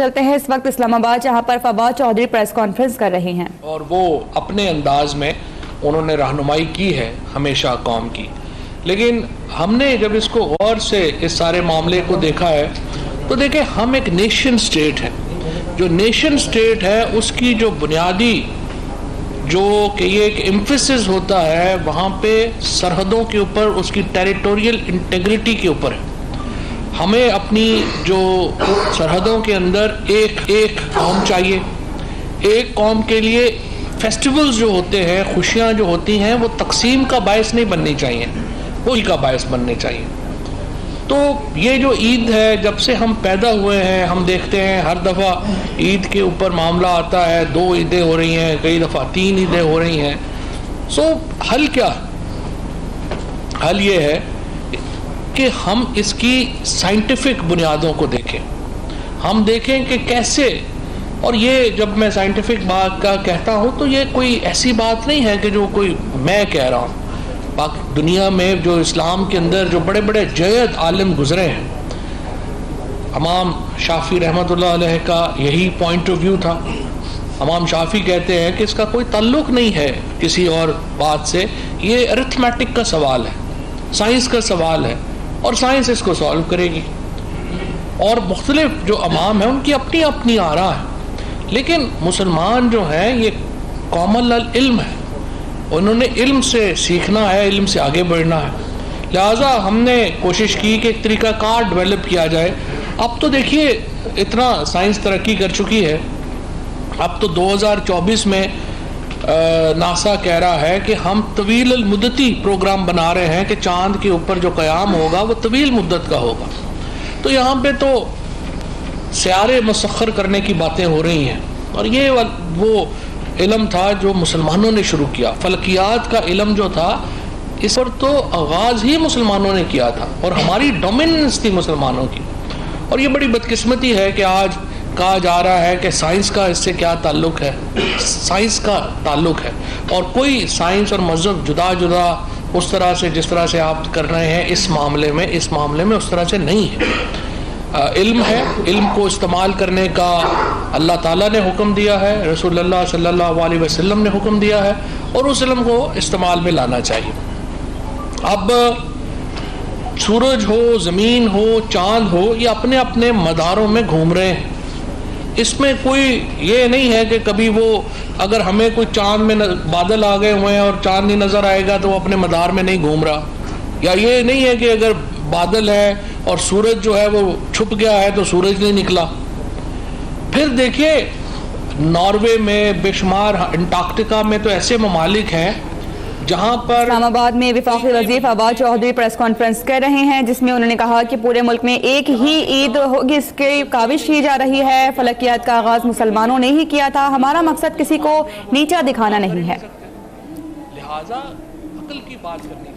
چلتے ہیں اس وقت اسلام آباد جہاں پر فواد چودھری پریس کانفرنس کر رہے ہیں اور وہ اپنے انداز میں انہوں نے رہنمائی کی ہے ہمیشہ قوم کی، لیکن ہم نے جب اس کو غور سے اس سارے معاملے کو دیکھا ہے تو دیکھیں ہم ایک نیشن سٹیٹ ہے، جو نیشن سٹیٹ ہے اس کی جو بنیادی جو کہ یہ ایک ایمفیسس ہوتا ہے وہاں پہ سرحدوں کے اوپر اس کی ٹیریٹوریل انٹیگریٹی کے اوپر ہے۔ ہمیں اپنی جو سرحدوں کے اندر ایک قوم چاہیے، ایک قوم کے لیے فیسٹیولز جو ہوتے ہیں، خوشیاں جو ہوتی ہیں وہ تقسیم کا باعث نہیں بننی چاہیے، وہی کا باعث بننے چاہیے۔ تو یہ جو عید ہے جب سے ہم پیدا ہوئے ہیں ہم دیکھتے ہیں ہر دفعہ عید کے اوپر معاملہ آتا ہے، 2 عیدیں ہو رہی ہیں، کئی دفعہ 3 عیدیں ہو رہی ہیں۔ حل کیا؟ حل یہ ہے کہ ہم اس کی سائنٹیفک بنیادوں کو دیکھیں، ہم دیکھیں کہ کیسے، اور یہ جب میں سائنٹیفک بات کا کہتا ہوں تو یہ کوئی ایسی بات نہیں ہے کہ جو کوئی میں کہہ رہا ہوں۔ دنیا میں جو اسلام کے اندر جو بڑے بڑے جید عالم گزرے ہیں، امام شافعی رحمۃ اللہ علیہ کا یہی پوائنٹ آف ویو تھا۔ امام شافعی کہتے ہیں کہ اس کا کوئی تعلق نہیں ہے کسی اور بات سے، یہ ارتھمیٹک کا سوال ہے، سائنس کا سوال ہے، اور سائنس اس کو سالو کرے گی۔ اور مختلف جو امام ہیں ان کی اپنی اپنی آراء ہے، لیکن مسلمان جو ہیں یہ کامل العلم ہے، انہوں نے علم سے سیکھنا ہے، علم سے آگے بڑھنا ہے۔ لہٰذا ہم نے کوشش کی کہ ایک طریقہ کار ڈیولپ کیا جائے۔ اب تو دیکھیے اتنا سائنس ترقی کر چکی ہے، اب تو 2024 میں ناسا کہہ رہا ہے کہ ہم طویل المدتی پروگرام بنا رہے ہیں کہ چاند کے اوپر جو قیام ہوگا وہ طویل مدت کا ہوگا۔ تو یہاں پہ تو سیارے مسخر کرنے کی باتیں ہو رہی ہیں، اور یہ وہ علم تھا جو مسلمانوں نے شروع کیا۔ فلکیات کا علم جو تھا اس پر تو آغاز ہی مسلمانوں نے کیا تھا، اور ہماری ڈومیننس تھی مسلمانوں کی۔ اور یہ بڑی بدقسمتی ہے کہ آج کہا جا رہا ہے کہ سائنس کا اس سے کیا تعلق ہے، سائنس کا تعلق ہے، اور کوئی سائنس اور مذہب جدا جدا اس طرح سے جس طرح سے آپ کر رہے ہیں اس معاملے میں اس طرح سے نہیں ہے۔ علم ہے، علم کو استعمال کرنے کا اللہ تعالیٰ نے حکم دیا ہے، رسول اللہ صلی اللہ علیہ وسلم نے حکم دیا ہے، اور اس علم کو استعمال میں لانا چاہیے۔ اب سورج ہو، زمین ہو، چاند ہو، یہ اپنے اپنے مداروں میں گھوم رہے ہیں۔ اس میں کوئی یہ نہیں ہے کہ کبھی وہ اگر ہمیں کوئی چاند میں بادل آ گئے ہوئے ہیں اور چاند نہیں نظر آئے گا تو وہ اپنے مدار میں نہیں گھوم رہا، یا یہ نہیں ہے کہ اگر بادل ہے اور سورج جو ہے وہ چھپ گیا ہے تو سورج نہیں نکلا۔ پھر دیکھیے ناروے میں بے شمار، انٹارکٹیکا میں تو ایسے ممالک ہیں جہاں پر اسلام آباد میں وفاقی وزیر فواد چودھری پریس کانفرنس کر رہے ہیں، جس میں انہوں نے کہا کہ پورے ملک میں ایک ہی عید ہوگی، اس کی کاوش کی جا رہی ہے۔ فلکیات کا آغاز مسلمانوں نے ہی کیا تھا، ہمارا مقصد کسی کو نیچا دکھانا نہیں ہے، لہٰذا عقل کی بات کرنی چاہیے۔